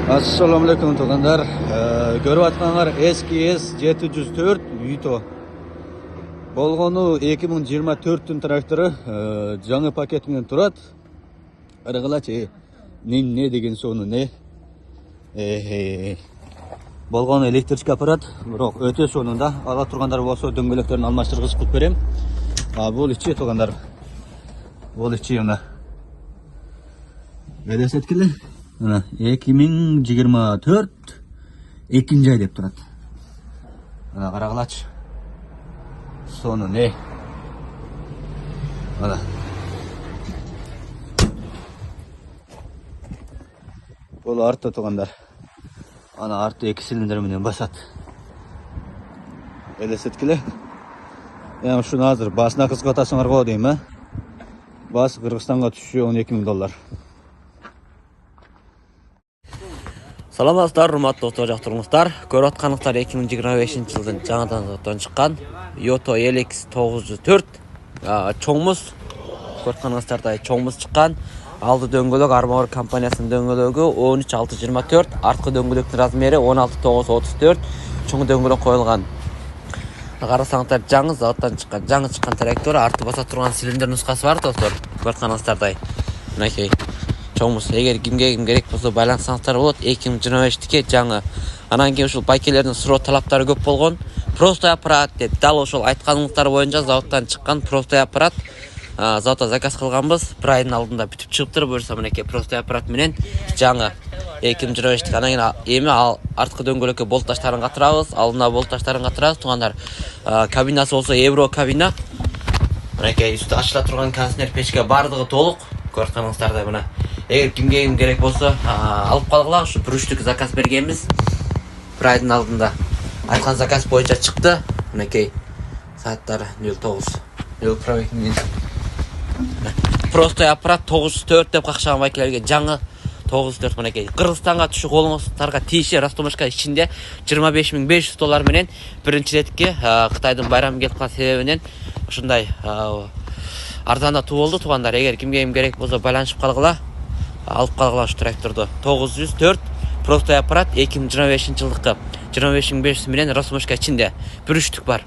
Assalamu alaikum tuğanlar. Görüp atkanlar SKS 704 Vito. Болгону 2024 трактору жаңы пакет менен турат. Арыгылачы не деген сону не? Болгону электричка аппарат, бирок өтө сонунда. Ала тургандар болсо дөңгөлөктөрүн алмаштыргызып кылып берем. Бул ичи тугандар. Бул ичи мына. Велосипедкеле. Мына 2024 экинчи ай деп турат. Мына карагылачы. Сону не? Мына. Бул артта тугандар. Ана арты 2 цилиндр менен басат. Велосипедкеле. Эми ушуну азыр басына кызып атасыңар го дейм, а? Басы Кыргызстанга түшү $12,000. Саламатсыздар, урматтуу жактыргыңыздар. Көрүп атканыңыздар 2025 жылдын жаңадан заводдон чыккан Yoto LX 904 чоңмуз. Көрүп атканыңыздардай чоңмуз чыккан. Алды дөңгөлөк Армор компаниясынын дөңгөлөгү 13624, арткы дөңгөлөктүн размери 16934, чоң дөңгөлөк коюлган. Карасаңыздар жаңы заводдон чыккан, жаңы чыккан трактор, арты баса турган цилиндр нускасы бар достор. Көрүп атканыңыздардай. Мынакей чоңмуз. Эгер кимге керек болсо байлансаңыздар болот. 2025-тике жаңы. Анан кийин ушул байкелердин суроо талаптары көп болгон. Простой аппарат деп, дал ошол айтканыңыздар боюнча заводдон чыккан простой аппарат. Заводдо заказ кылганбыз. Бир айдын алдында бүтүп чыгыптыр. Буюрса мынакей простой аппарат менен жаңы 2025-тике. Анан кийин эми арткы дөңгөлөккө болтташтарын катырабыз, алдына болтташтарын катырабыз. Тугандар, кабинасы болсо евро кабина. Мынакей үстү ачыла турган кондиционер печке бардыгы толук. Көрүп атканыңыздардай мына. Эгер кимге керек болсо алып калгыла. Ушу бүрүштүк заказ бергенбиз. Бир айдын алдында айткан заказ боюнча чыкты. Мынакей сааттары 09. Простой аппарат 904 деп какшаган байкелерге жаңы 904 мынакей. Кыргызстанга түшүп колуңуздарга тийиши растомашка ичинде $25,500 менен биринчи иретке Кытайдын байрамы келип калган себебинен ушундай арзандатуу болду тугандар. Эгер кимге керек болсо байланышып калгыла, алып калгыла ушу тракторду. 904 простой аппарат 2025 жылдыкы $25,500 менен растомашка ичинде бүрүштүк бар.